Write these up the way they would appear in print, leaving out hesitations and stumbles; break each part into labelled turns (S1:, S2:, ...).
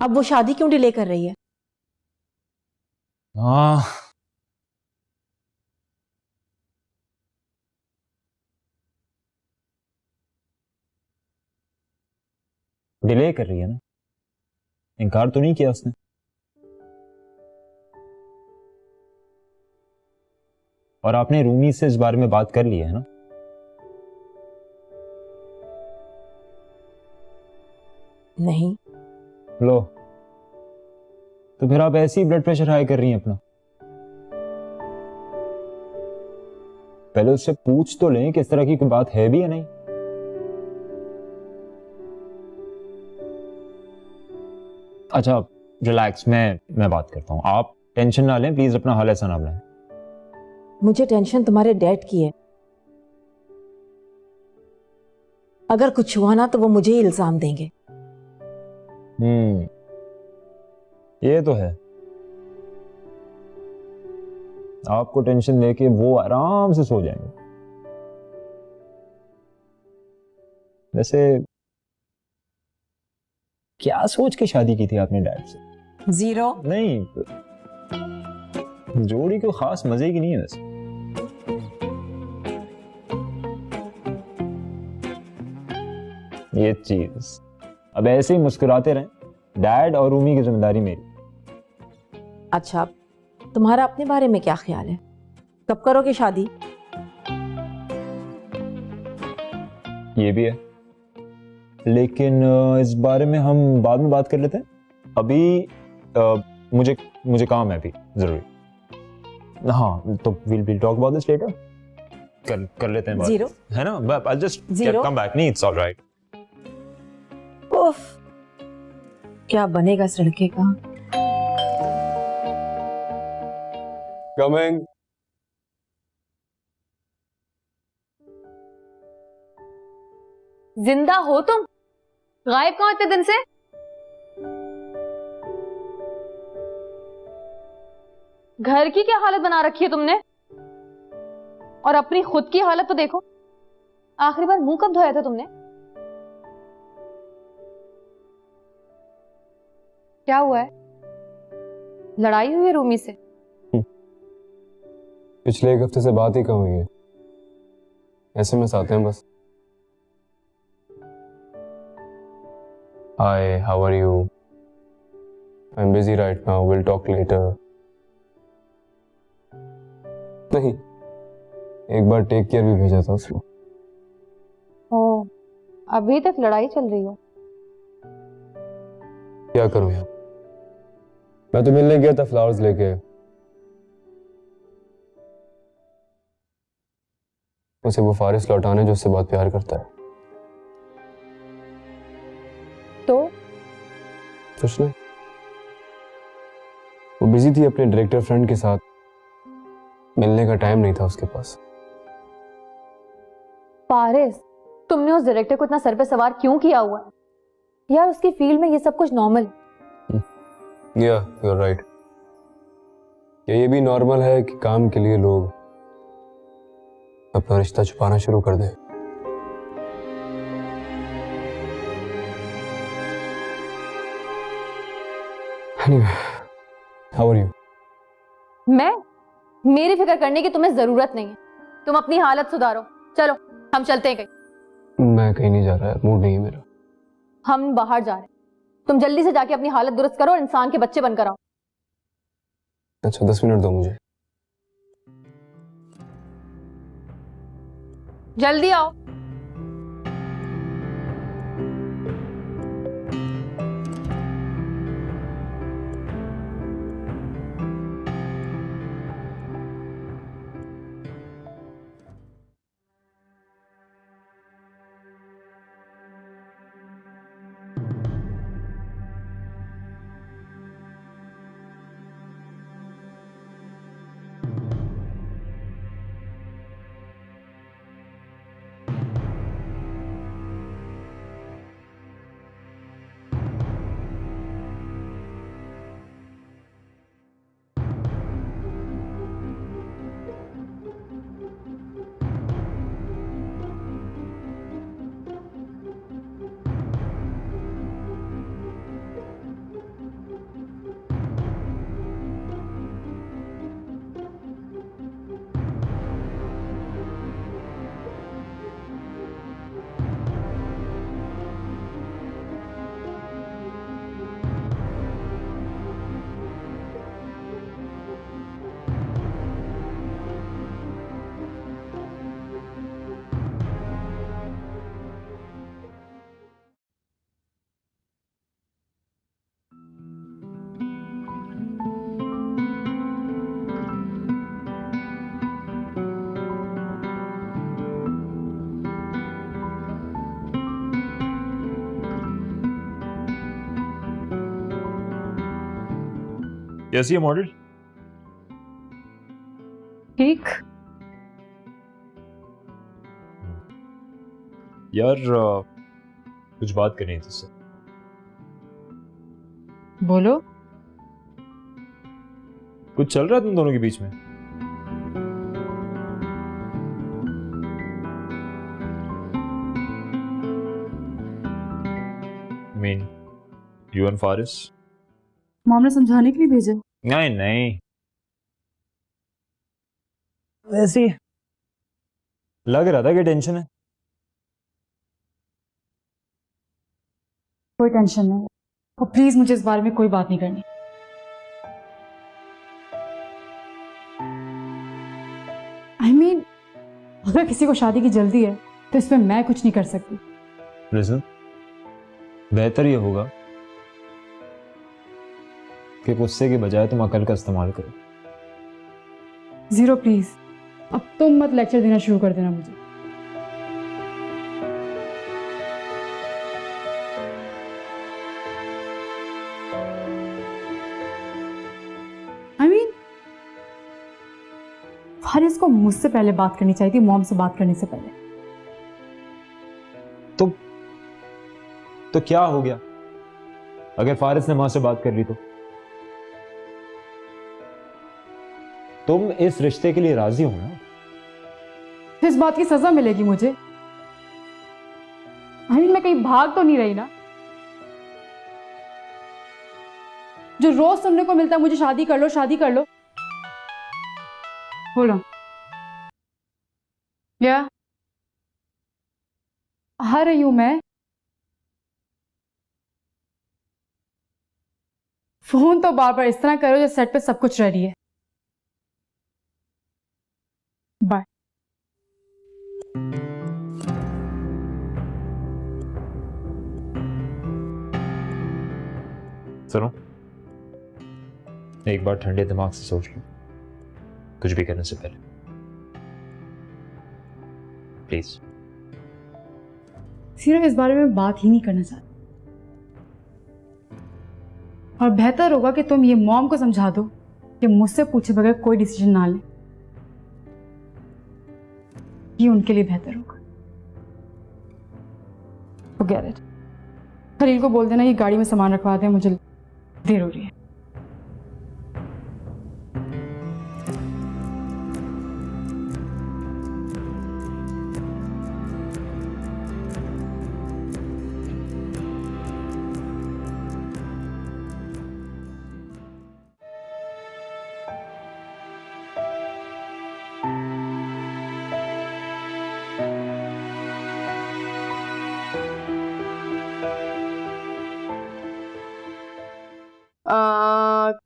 S1: अब वो शादी क्यों डिले कर रही है?
S2: हाँ, डिले कर रही है ना, इनकार तो नहीं किया उसने। और आपने रूमी से इस बारे में बात कर ली है ना?
S1: नहीं।
S2: लो, तो फिर आप ऐसे ही ब्लड प्रेशर हाई कर रही हैं अपना। पहले उससे पूछ तो लें कि इस तरह की कोई बात है भी या नहीं। अच्छा, रिलैक्स, मैं बात करता हूं, आप टेंशन ना लें प्लीज, अपना हाल ऐसा ना बनाएं।
S1: मुझे टेंशन तुम्हारे डैड की है। अगर कुछ हुआ ना तो वो मुझे ही इल्जाम देंगे।
S2: ये तो है। आपको टेंशन लेके वो आराम से सो जाएंगे। वैसे क्या सोच के शादी की थी आपने डैड से?
S1: 0।
S2: नहीं, जोड़ी को खास मजे की नहीं है वैसे। ये चीज अब ऐसे ही मुस्कुराते रहें, डैड और रूमी की जिम्मेदारी मेरी।
S1: अच्छा, तुम्हारा अपने बारे में क्या ख्याल है? कब करोगे शादी?
S2: ये भी है, लेकिन इस बारे में हम बाद में बात कर लेते हैं। अभी मुझे मुझे काम है अभी जरूरी। हाँ, तो will talk about this later. कर लेते हैं बात,
S1: 0।
S2: है ना? I just
S1: 0।
S2: कम बैक, नहीं, इट्स ऑलराइट।
S1: उफ, क्या बनेगा इस लड़के का?
S3: कमिंग।
S4: जिंदा हो तुम? गायब कहाँ इतने दिन से? घर की क्या हालत बना रखी है तुमने? और अपनी खुद की हालत तो देखो। आखिरी बार मुंह कब धोया था तुमने? क्या हुआ है? लड़ाई हुई है रूमी से?
S3: पिछले एक हफ्ते से बात ही कम हुई है, ऐसे में आते हैं बस। Hi, how are you? I am busy right now, will talk later. नहीं, एक बार टेक केयर भी भेजा था उसको।
S4: ओ, अभी तक लड़ाई चल रही हो?
S3: क्या करूं यार, मैं तो मिलने गया था फ्लावर्स लेके, उसे वो फारिस लौटाने जो उससे बहुत प्यार करता है।
S4: तो
S3: कुछ नहीं, वो बिजी थी अपने डायरेक्टर फ्रेंड के साथ, मिलने का टाइम नहीं था उसके पास।
S4: पारिस, तुमने उस डायरेक्टर को इतना सर पे सवार क्यों किया हुआ है? यार उसकी फील्ड में ये सब कुछ नॉर्मल है।
S3: या यू आर राइट, ये भी नॉर्मल है कि काम के लिए लोग अपना रिश्ता छुपाना शुरू कर दें। Anyway, how are you?
S4: मेरी फिक्र करने की तुम्हें जरूरत नहीं है। तुम अपनी हालत सुधारो। चलो हम चलते हैं कहीं।
S3: मैं कहीं नहीं जा रहा है, मूड नहीं है मेरा।
S4: हम बाहर जा रहे हैं। तुम जल्दी से जाके अपनी हालत दुरुस्त करो और इंसान के बच्चे बनकर आओ।
S3: अच्छा, 10 मिनट दो मुझे।
S4: जल्दी आओ।
S2: कैसी है मॉडल?
S4: ठीक।
S2: यार कुछ बात करनी है तुझसे।
S4: बोलो।
S2: कुछ चल रहा है तुम दोनों के बीच में? Mean you and Faris?
S5: Mom ने समझाने के लिए भेजा।
S2: नहीं नहीं, वैसे ही लग रहा था कि टेंशन है।
S5: कोई टेंशन नहीं, और प्लीज मुझे इस बारे में कोई बात नहीं करनी। I mean, अगर किसी को शादी की जल्दी है तो इसमें मैं कुछ नहीं कर सकती।
S2: लिसन, बेहतर ये होगा कि गुस्से के बजाय तुम अकल का इस्तेमाल करो।
S5: जीरो प्लीज, अब तुम मत लेक्चर देना शुरू कर देना मुझे। I mean, फारिस को मुझसे पहले बात करनी चाहिए थी, मॉम से बात करने से पहले।
S2: तो क्या हो गया अगर फारिस ने मां से बात कर ली तो? तुम इस रिश्ते के लिए राजी हो ना?
S5: इस बात की सजा मिलेगी मुझे? I mean, मैं कहीं भाग तो नहीं रही ना? जो रोज सुनने को मिलता है मुझे शादी कर लो, शादी कर लो। बोलो क्या आ रही हूं मैं? फोन तो बार बार इस तरह करो जैसे सेट पे सब कुछ रेडी है। बाय।
S2: सुनो, एक बार ठंडे दिमाग से सोच लो कुछ भी करने से पहले, प्लीज।
S5: सिर्फ इस बारे में बात ही नहीं करना चाहती, और बेहतर होगा कि तुम ये मॉम को समझा दो कि मुझसे पूछे बगैर कोई डिसीजन ना ले। ये उनके लिए बेहतर होगा। Forget it। खलील को बोल देना कि गाड़ी में सामान रखवा दे, मुझे देर हो रही है।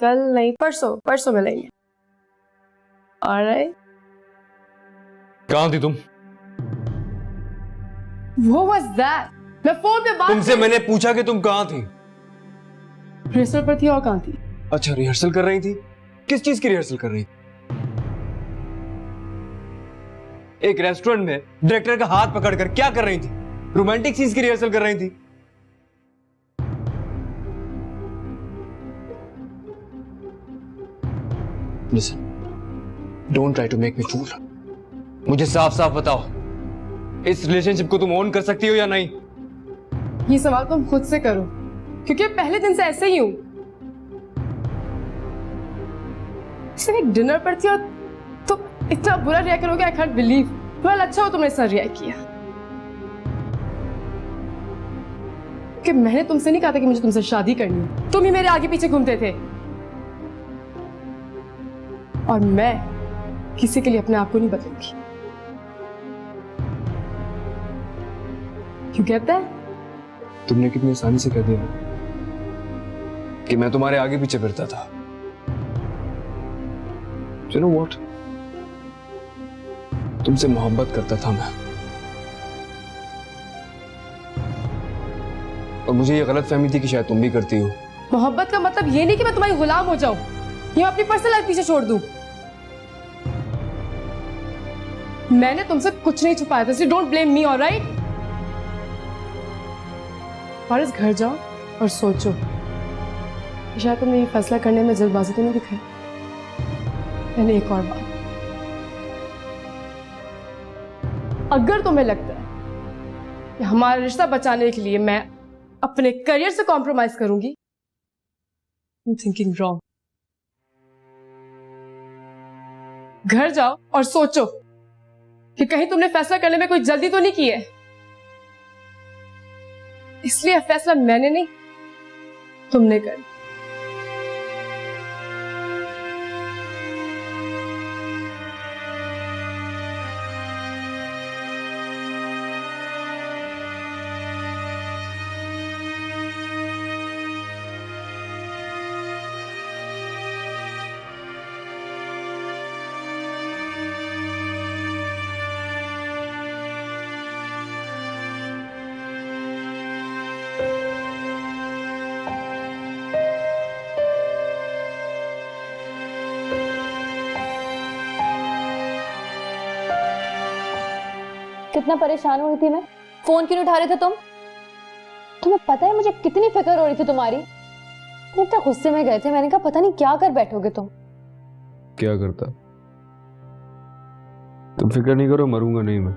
S6: कल नहीं, परसों परसों मिलेंगे। ऑलराइट।
S3: कहाँ थी तुम?
S5: What was that? मैं फोन पे बात
S3: तुमसे मैंने पूछा कि तुम कहाँ थी?
S5: रिहर्सल पर थी। और कहाँ थी?
S3: अच्छा, रिहर्सल कर रही थी? किस चीज की रिहर्सल कर रही थी? एक रेस्टोरेंट में डायरेक्टर का हाथ पकड़कर क्या कर रही थी? रोमांटिक सीन्स की रिहर्सल कर रही थी? Listen, don't try to make me fool. मुझे साफ साफ बताओ, इस रिलेशनशिप को तुम ओन कर सकती हो या नहीं?
S5: ये सवाल तुम खुद से करो, क्योंकि पहले दिन से ऐसे ही हूं। सिर्फ एक डिनर पर थी और तुम इतना बुरा रिएक्ट करोगे। I can't believe. वेल, अच्छा हो तुमने इस तरह रिएक्ट किया, कि मैंने तुमसे नहीं कहा था कि मुझे तुमसे शादी करनी है। तुम ही मेरे आगे पीछे घूमते थे, और मैं किसी के लिए अपने आप को नहीं बदलूंगी। You get that?
S3: तुमने कितनी आसानी से कह दिया कि मैं तुम्हारे आगे पीछे फिरता था। You know what? तुमसे मोहब्बत करता था मैं, और मुझे ये गलत फहमी थी कि शायद तुम भी करती हो।
S5: मोहब्बत का मतलब ये नहीं कि मैं तुम्हारी गुलाम हो जाऊं या अपनी पर्सनल लाइफ पीछे छोड़ दूं। मैंने तुमसे कुछ नहीं छुपाया था, don't blame me, alright? Faris, घर जाओ और सोचो शायद तुमने ये फैसला करने में जल्दबाजी तो नहीं दिखाई। मैंने एक और बात, अगर तुम्हें लगता है कि हमारा रिश्ता बचाने के लिए मैं अपने करियर से कॉम्प्रोमाइज करूंगी, थिंकिंग रॉन्ग। घर जाओ और सोचो कि कहीं तुमने फैसला करने में कोई जल्दी तो नहीं की है। इसलिए फैसला मैंने नहीं, तुमने कर।
S4: कितना परेशान हो रही थी मैं, फोन क्यों नहीं उठा रहे थे तुम? तुम्हें पता है मुझे कितनी फिक्र हो रही थी तुम्हारी। तुम इतना गुस्से में गए थे, मैंने कहा पता नहीं क्या कर बैठोगे तुम।
S3: क्या करता? तुम फिक्र नहीं करो, मरूंगा नहीं मैं।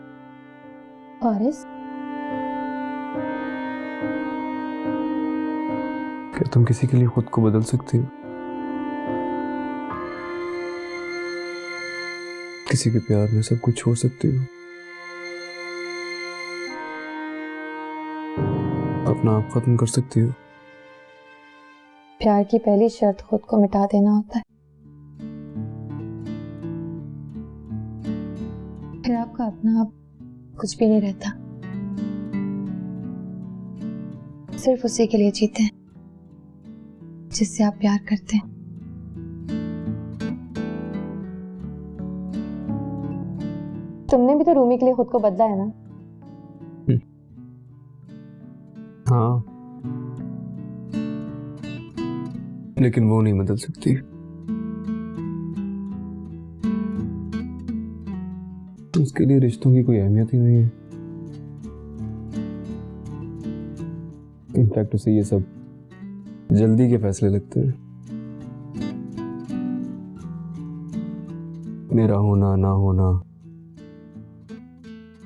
S4: फारिस,
S3: क्या तुम किसी के लिए खुद को बदल सकती हो? किसी के प्यार में सब कुछ छोड़ सकती हो? अपना आप खत्म कर सकती हो?
S4: प्यार की पहली शर्त खुद को मिटा देना होता है। फिर आपका अपना आप कुछ भी नहीं रहता। सिर्फ उसी के लिए जीते हैं जिससे आप प्यार करते हैं। तुमने भी तो रूमी के लिए खुद को बदला है ना?
S3: हाँ, लेकिन वो नहीं बदल सकती। उसके लिए रिश्तों की कोई अहमियत ही नहीं है। इनफैक्ट उसे ये सब जल्दी के फैसले लगते हैं। मेरा होना ना होना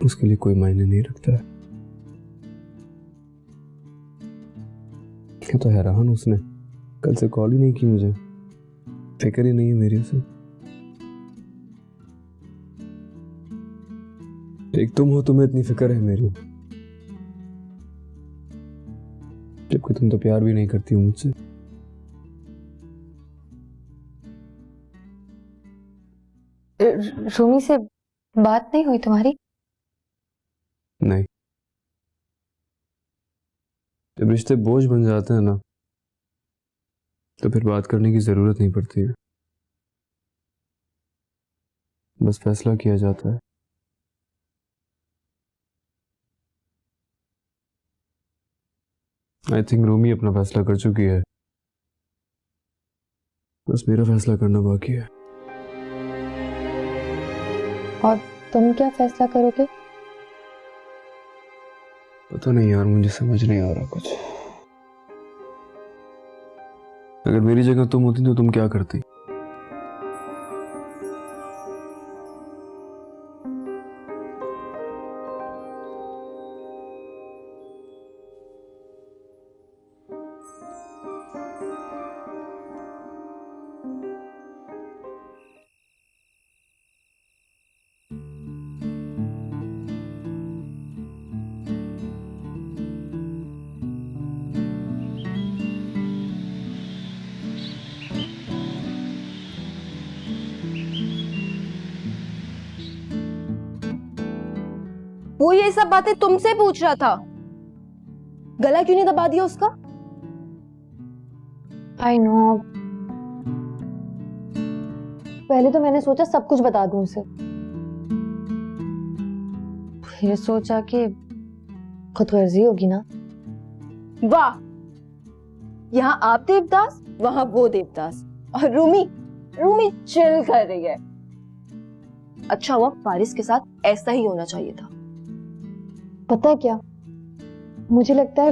S3: उसके लिए कोई मायने नहीं रखता है। क्या तो हैरान, उसने कल से कॉल ही नहीं की मुझे। फिक्र ही नहीं है मेरी उसे। एक तुम हो, तुम्हें इतनी फिक्र है मेरी, जबकि तुम तो प्यार भी नहीं करती हो मुझसे।
S4: रूमी से बात नहीं हुई तुम्हारी?
S3: नहीं, जब रिश्ते बोझ बन जाते हैं ना, तो फिर बात करने की जरूरत नहीं पड़ती है। बस फैसला किया जाता है। आई थिंक रूमी अपना फैसला कर चुकी है, बस मेरा फैसला करना बाकी है।
S4: और तुम क्या फैसला करोगे?
S3: पता नहीं यार, मुझे समझ नहीं आ रहा कुछ। अगर मेरी जगह तुम होती तो तुम क्या करती?
S6: वो ये सब बातें तुमसे पूछ रहा था, गला क्यों नहीं दबा दिया उसका?
S4: आई नो, पहले तो मैंने सोचा सब कुछ बता दूं उसे, फिर सोचा कि खुद गर्जी होगी ना।
S6: वाह, यहाँ आप देवदास, वहां वो देवदास, और रूमी चिल कर रही है। अच्छा हुआ फारिस के साथ ऐसा ही होना चाहिए था।
S4: पता है क्या, मुझे लगता है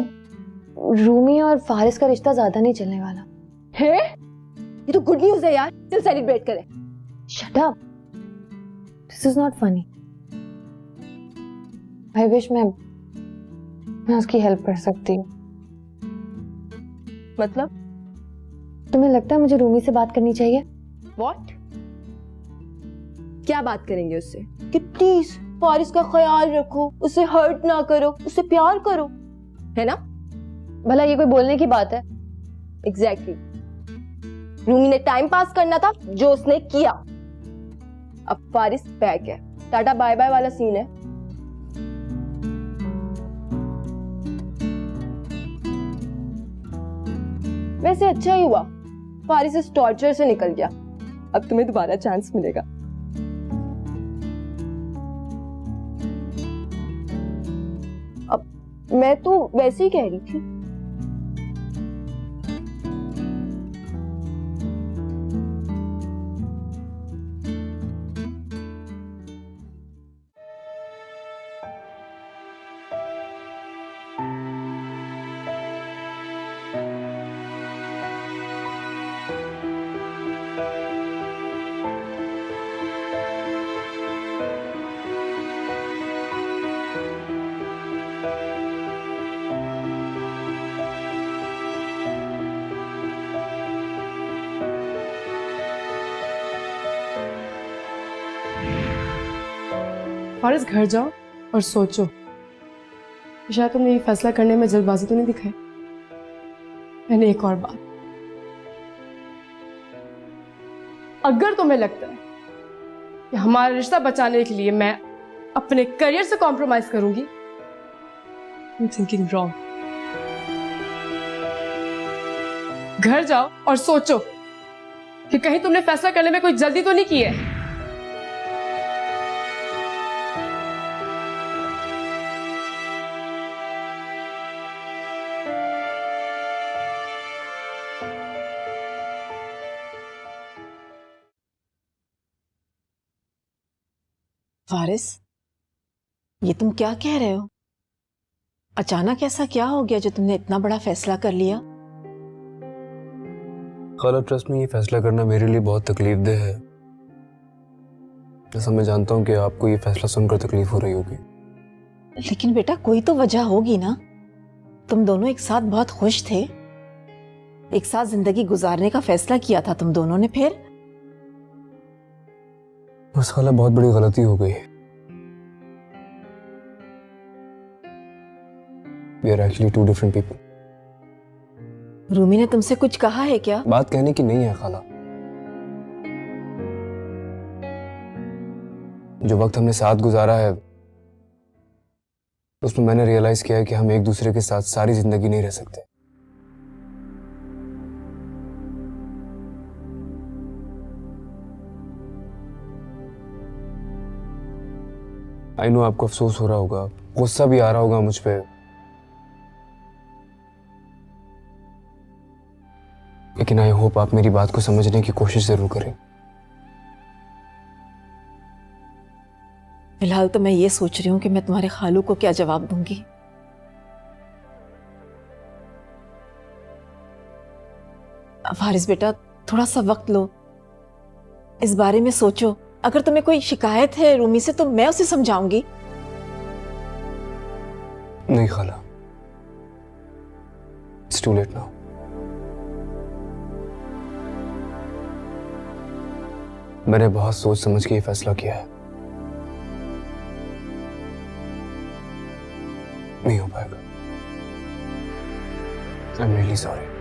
S4: रूमी और फारिस का रिश्ता ज्यादा नहीं चलने वाला।
S6: है? ये तो गुड न्यूज है यार, चल सेलिब्रेट करें।
S4: Shut up, this is not funny. I wish मैं उसकी हेल्प कर सकती हूँ।
S6: मतलब
S4: तुम्हें लगता है मुझे रूमी से बात करनी चाहिए?
S6: व्हाट? क्या बात करेंगे उससे कि प्लीज फारिस का ख्याल रखो, उसे हर्ट ना करो, उसे प्यार करो, है ना?
S4: भला ये कोई बोलने की बात है?
S6: एग्जैक्टली रूमी ने टाइम पास करना था जो उसने किया। अब फारिस बैक है, टाटा बाय बाय वाला सीन है। वैसे अच्छा ही हुआ फारिस इस टॉर्चर से निकल गया, अब तुम्हें दोबारा चांस मिलेगा। अब मैं तो वैसे ही कह रही थी।
S5: फारिस घर जाओ और सोचो, शायद तुमने ये फैसला करने में जल्दबाजी तो नहीं दिखाई। मैंने एक और बात, अगर तुम्हें लगता है कि हमारा रिश्ता बचाने के लिए मैं अपने करियर से कॉम्प्रोमाइज करूंगी, I'm thinking wrong। घर जाओ और सोचो कि कहीं तुमने फैसला करने में कोई जल्दी तो नहीं की है।
S1: फारिस, ये तुम क्या कह रहे हो? अचानक ऐसा क्या हो गया जो तुमने इतना बड़ा फैसला कर लिया?
S3: खाला ट्रस्ट में ये फैसला करना मेरे लिए बहुत तकलीफदेह है। जैसा मैं जानता हूँ कि आपको ये फैसला सुनकर तकलीफ हो रही होगी।
S1: लेकिन बेटा कोई तो वजह होगी ना। तुम दोनों एक साथ बहुत खुश थे, एक साथ जिंदगी गुजारने का फैसला किया था तुम दोनों ने, फिर
S3: बस खाला बहुत बड़ी गलती हो गई। We are actually two different people।
S1: Rumi ने तुमसे कुछ कहा है क्या?
S3: बात कहने की नहीं है खाला। जो वक्त हमने साथ गुजारा है उसमें मैंने रियलाइज किया है कि हम एक दूसरे के साथ सारी जिंदगी नहीं रह सकते। आई नो आपको अफसोस हो रहा होगा, गुस्सा भी आ रहा होगा मुझ पे, लेकिन आई होप आप मेरी बात को समझने की कोशिश जरूर करें।
S1: फिलहाल तो मैं ये सोच रही हूँ कि मैं तुम्हारे खालू को क्या जवाब दूंगी। फारिस बेटा, थोड़ा सा वक्त लो, इस बारे में सोचो। अगर तुम्हें कोई शिकायत है रूमी से तो मैं उसे समझाऊंगी।
S3: नहीं खाला, इट्स टू लेट नाउ। मैंने बहुत सोच समझ के ये फैसला किया है, नहीं हो पाएगा। I am really sorry.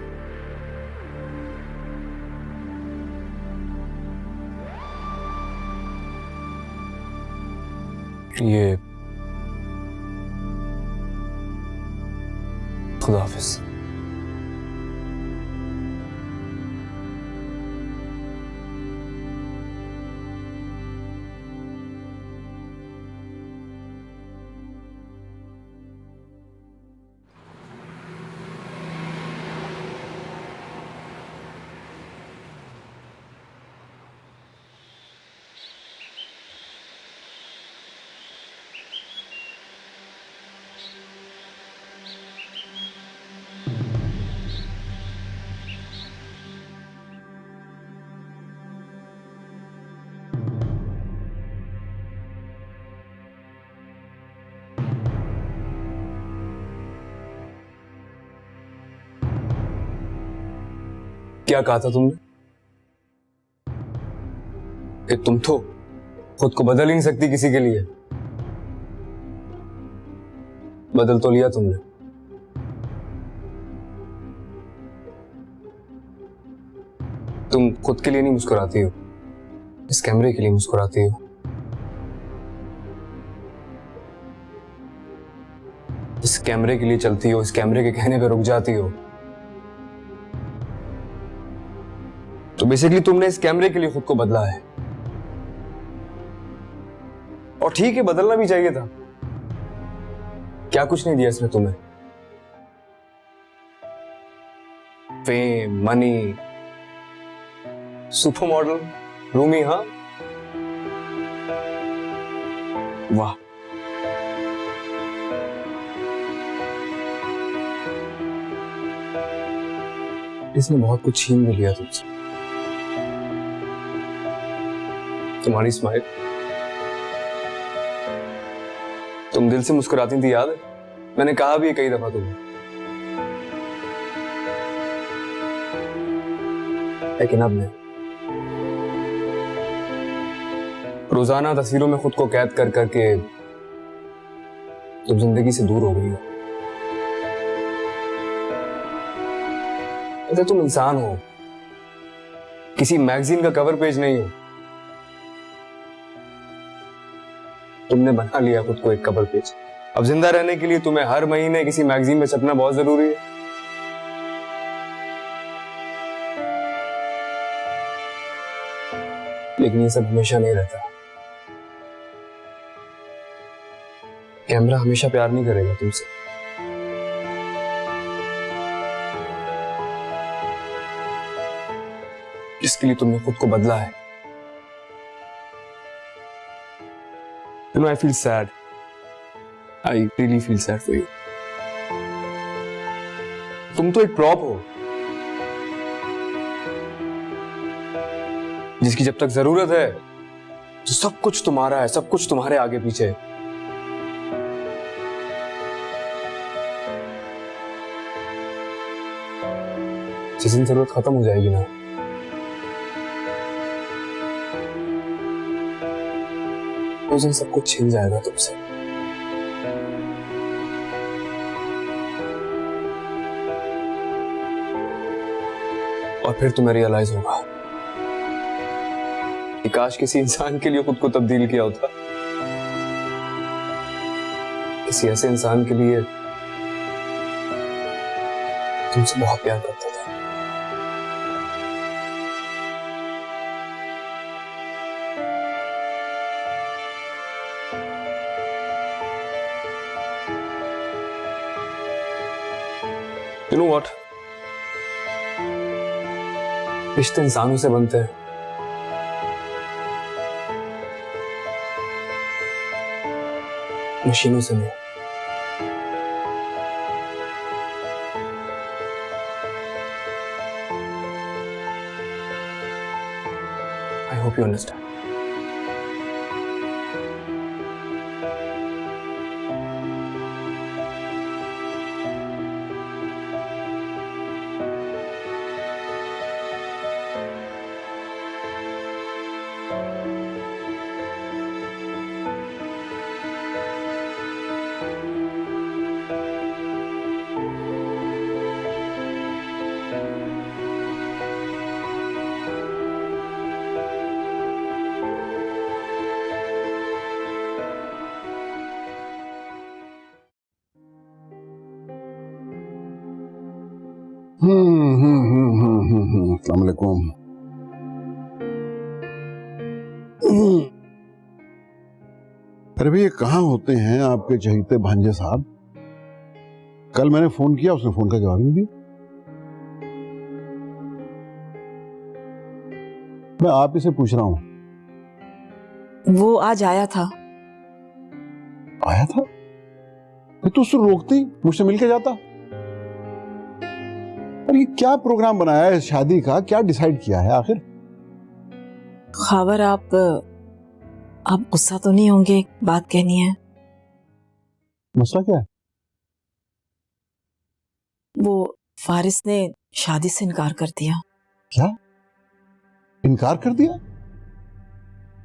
S3: ये खुदा हाफिज। क्या कहा था तुमने कि तुम तो खुद को बदल ही नहीं सकती किसी के लिए? बदल तो लिया तुमने। तुम खुद के लिए नहीं मुस्कुराती हो, इस कैमरे के लिए मुस्कुराती हो। इस कैमरे के लिए चलती हो, इस कैमरे के कहने पे रुक जाती हो। तो बेसिकली तुमने इस कैमरे के लिए खुद को बदला है। और ठीक है, बदलना भी चाहिए था। क्या कुछ नहीं दिया इसने तुम्हें? Fame, money, super model, Rumi. हाँ, वाह। इसने बहुत कुछ छीन भी लिया तुमसे। तुम्हारी स्माइल, तुम दिल से मुस्कुराती थी, याद है? मैंने कहा भी है कई दफा तुम्हें। लेकिन अब नहीं। रोजाना तस्वीरों में खुद को कैद कर करके तुम जिंदगी से दूर हो गई हो। अरे तुम इंसान हो, किसी मैगजीन का कवर पेज नहीं हो। तुमने बना लिया खुद को एक कवर पेज। अब जिंदा रहने के लिए तुम्हें हर महीने किसी मैगजीन में छपना बहुत जरूरी है। लेकिन ये सब हमेशा नहीं रहता। कैमरा हमेशा प्यार नहीं करेगा तुमसे। जिसके लिए तुमने खुद को बदला है। You know, I feel sad. I really feel sad for you. तुम तो एक प्रॉप हो, जिसकी जब तक जरूरत है तो सब कुछ तुम्हारा है, सब कुछ तुम्हारे आगे पीछे है। जिस दिन जरूरत खत्म हो जाएगी ना, उस दिन सब कुछ छिन जाएगा तुमसे। और फिर तुम्हें रियलाइज होगा कि काश किसी इंसान के लिए खुद को तब्दील किया होता, किसी ऐसे इंसान के लिए तुमसे बहुत प्यार करता था। You know what? रिश्ते इंसानों से बनते हैं, मशीनों से नहीं। I hope you understand.
S7: अस्सलाम वालेकुम। अरे भाई, ये कहाँ होते हैं आपके चहीते भांजे साहब? कल मैंने फोन किया, उसने फोन का जवाब नहीं दिया। मैं आप ही से पूछ रहा हूँ।
S1: वो आज आया था।
S7: आया था? तो उससे रोकती, मुझसे मिलके जाता। और ये क्या प्रोग्राम बनाया है शादी का? क्या डिसाइड किया है आखिर?
S1: खबर, आप गुस्सा तो नहीं होंगे? एक बात कहनी है।
S7: मसला क्या है?
S1: वो फारिस ने शादी से इनकार कर दिया।
S7: क्या? इनकार कर दिया?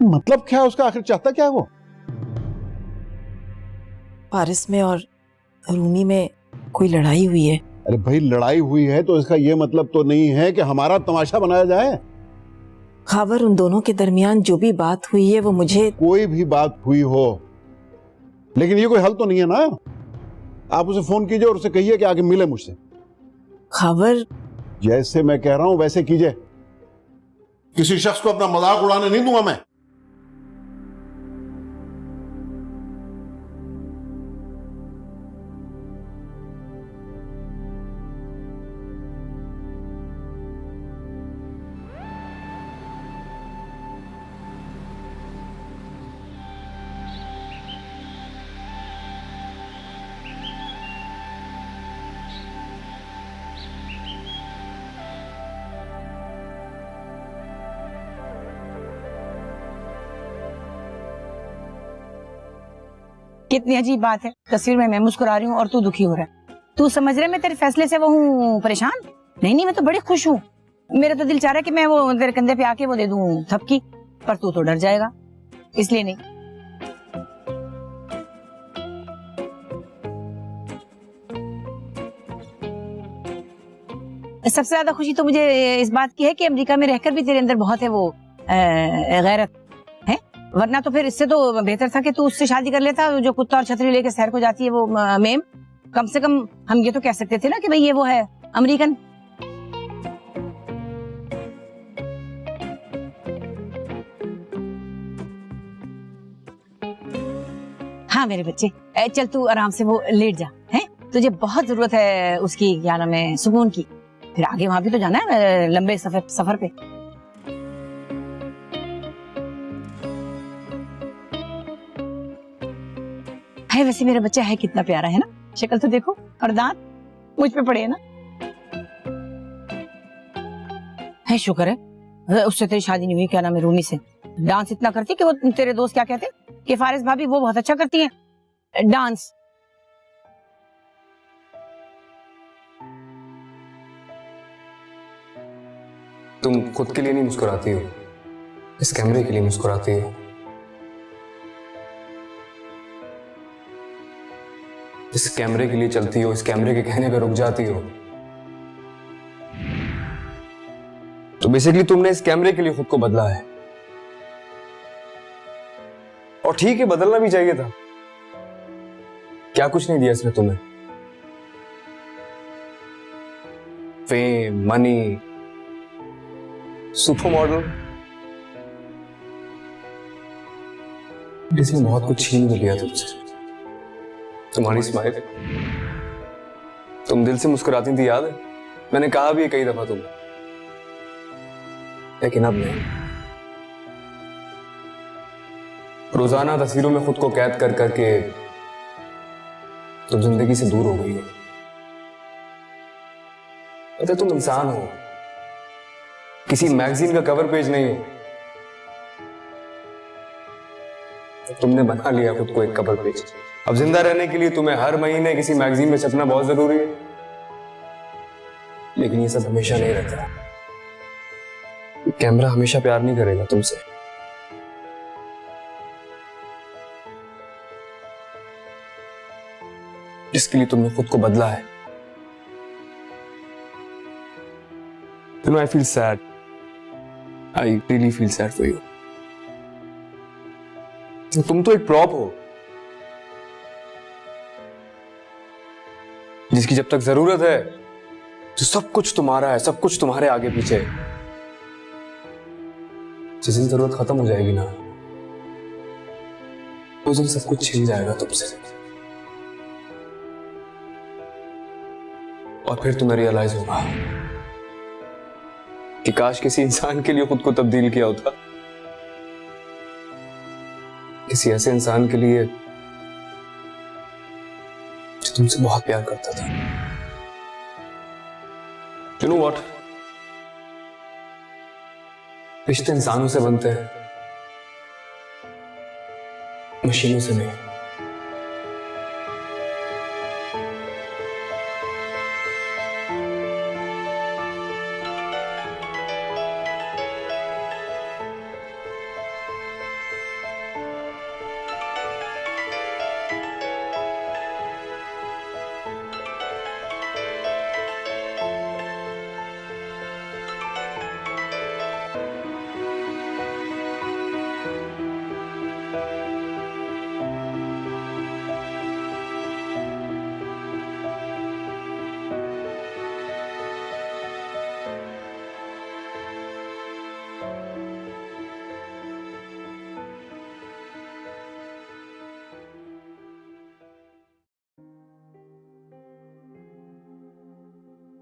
S7: मतलब क्या उसका? आखिर चाहता क्या है वो?
S1: पारिस में और रूमी में कोई लड़ाई हुई है।
S7: अरे भाई, लड़ाई हुई है तो इसका ये मतलब तो नहीं है कि हमारा तमाशा बनाया जाए।
S1: खावर, उन दोनों के दरमियान जो भी बात हुई है वो मुझे...
S7: कोई भी बात हुई हो, लेकिन ये कोई हल तो नहीं है ना। आप उसे फोन कीजिए और उसे कहिए कि आगे मिले मुझसे।
S1: खावर,
S7: जैसे मैं कह रहा हूं वैसे कीजिए। किसी शख्स को अपना मजाक उड़ाने नहीं दूंगा मैं।
S8: कितनी अजीब बात है, तस्वीर में मैं मुस्कुरा रही हूँ और तू दुखी हो रहा है। तू समझ रहे मैं तेरे फैसले से वो हूँ परेशान? नहीं नहीं, मैं तो बड़ी खुश हूँ। मेरा तो दिल चाह रहा है कि मैं वो तेरे कंधे पे आके वो दे दूँ थपकी, पर तू तो डर जाएगा, इसलिए नहीं। सबसे ज्यादा खुशी तो मुझे इस बात की है कि अमेरिका में रहकर भी तेरे अंदर बहुत है वो गैरत है, वरना तो फिर इससे तो बेहतर था कि तू उससे शादी कर लेता जो कुत्ता और छतरी लेके शहर को जाती है, वो मेम। कम से कम हम ये तो कह सकते थे ना कि भाई ये वो है अमेरिकन। हाँ मेरे बच्चे, चल तू आराम से वो लेट जा, है तुझे बहुत जरूरत है उसकी, क्या नाम है, सुकून की। फिर आगे वहां भी तो जाना है लंबे सफर पे। है वैसे मेरा बच्चा है कितना प्यारा है ना, शक्ल तो देखो, और दांत मुझ पे पड़े है ना। है शुक्र है उससे तेरी शादी नहीं हुई, क्या नाम है, रूमी से। डांस इतना करती कि वो तेरे दोस्त क्या कहते कि फारिस भाभी वो बहुत अच्छा करती हैं डांस।
S3: तुम खुद के लिए नहीं मुस्कुराती हो, इस कैमरे के लिए मुस्कुराती हो। इस कैमरे के लिए चलती हो, इस कैमरे के कहने पे रुक जाती हो। तो बेसिकली तुमने इस कैमरे के लिए खुद को बदला है, और ठीक है, बदलना भी चाहिए था। क्या कुछ नहीं दिया इसने तुम्हें? फेम, मनी, सुपर मॉडल, इसने बहुत कुछ छीन भी लिया तुमसे। तुम्हारी स्माइल, तुम दिल से मुस्कुराती थी, याद है? मैंने कहा भी है कई दफा तुम्हें, लेकिन अब नहीं। रोजाना तस्वीरों में खुद को कैद कर करके तुम जिंदगी से दूर हो गई हो। अरे तुम इंसान हो, किसी मैगजीन का कवर पेज नहीं हो। तुमने बना लिया खुद को एक कवर पेज। अब जिंदा रहने के लिए तुम्हें हर महीने किसी मैगजीन में छपना बहुत जरूरी है, लेकिन ये सब हमेशा नहीं रहता। कैमरा हमेशा प्यार नहीं करेगा तुमसे। जिसके लिए तुमने खुद को बदला है। You know, I feel sad. I really feel sad for you. तुम तो एक प्रॉप हो, जिसकी जब तक जरूरत है तो सब कुछ तुम्हारा है, सब कुछ तुम्हारे आगे पीछे है। जिस दिन जरूरत खत्म हो जाएगी ना, उस दिन सब कुछ छिन जाएगा तुमसे, और फिर तुम्हें रियलाइज होगा कि काश किसी इंसान के लिए खुद को तब्दील किया होता, किसी ऐसे इंसान के लिए जो तुमसे बहुत प्यार करता था। You know what? रिश्ते इंसानों से बनते हैं, मशीनों से नहीं।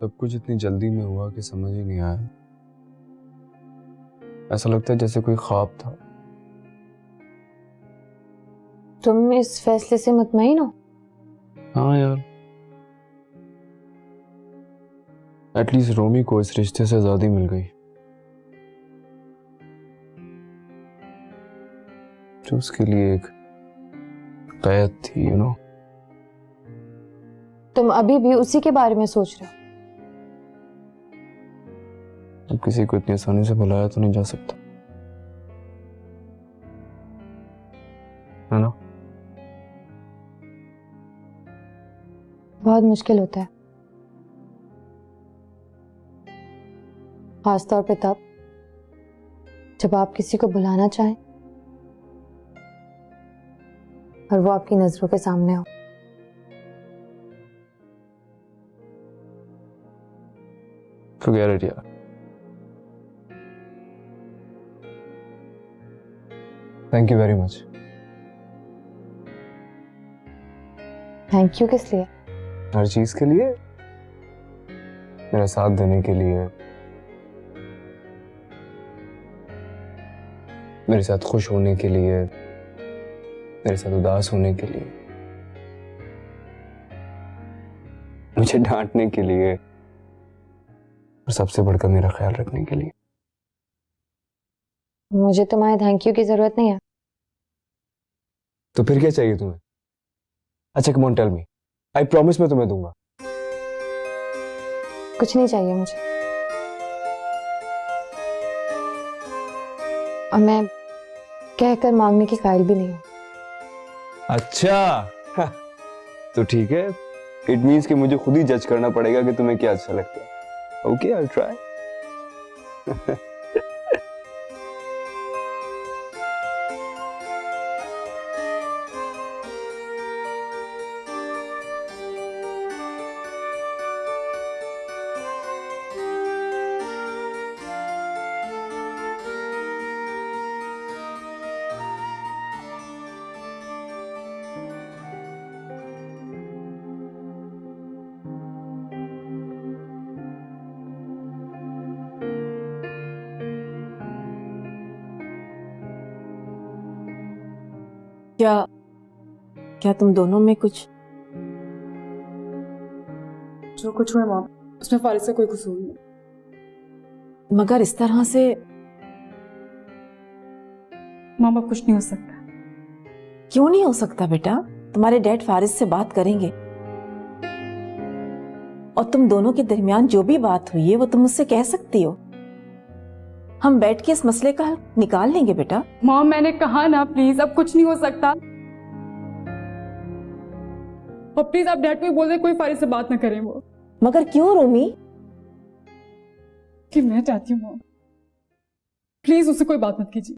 S3: सब कुछ इतनी जल्दी में हुआ कि समझ ही नहीं आया। ऐसा लगता है जैसे कोई ख्वाब था।
S4: तुम इस फैसले से मुतमईन हो?
S3: हाँ यार, एटलीस्ट रोमी को इस रिश्ते से आजादी मिल गई जो उसके लिए एक कैद थी, यू नो।
S4: तुम अभी भी उसी के बारे में सोच रहे हो?
S3: अब किसी को इतनी आसानी से बुलाया तो नहीं जा सकता, है ना?
S4: बहुत मुश्किल होता है, खासतौर पे तब जब आप किसी को बुलाना चाहें और वो आपकी नजरों के सामने हो।
S3: Forget it यार। Thank you very much.
S4: Thank you किस लिए?
S3: हर चीज के लिए, मेरा साथ देने के लिए, मेरे साथ खुश होने के लिए, मेरे साथ उदास होने के लिए, मुझे डांटने के लिए और सबसे बढ़कर मेरा ख्याल रखने के लिए।
S4: मुझे तुम्हारे थैंक यू की जरूरत नहीं है।
S3: तो फिर क्या चाहिए तुम्हें? अच्छा come on tell me, I promise मैं तुम्हें दूंगा।
S4: कुछ नहीं चाहिए मुझे, और मैं कहकर मांगने की कायल भी नहीं हूं।
S3: अच्छा तो ठीक है, इट मीन्स कि मुझे खुद ही जज करना पड़ेगा कि तुम्हें क्या अच्छा लगता है। Okay, I will try.
S1: क्या तुम दोनों में कुछ?
S5: जो कुछ हुआ माँ, उसमें फारिस का कोई कसूर नहीं।
S1: मगर इस तरह से
S5: माँ बाप कुछ नहीं हो सकता।
S1: क्यों नहीं हो सकता बेटा? तुम्हारे डैड फारिस से बात करेंगे और तुम दोनों के दरमियान जो भी बात हुई है वो तुम मुझसे कह सकती हो। हम बैठ के इस मसले का हल निकाल लेंगे बेटा।
S5: माँ मैंने कहा ना, प्लीज अब कुछ नहीं हो सकता। और प्लीज आप डैड को बोल दे कोई फारिस से बात ना करें वो।
S1: मगर क्यों रोमी?
S5: कि मैं चाहती हूँ माँ, प्लीज उससे कोई बात मत कीजिए।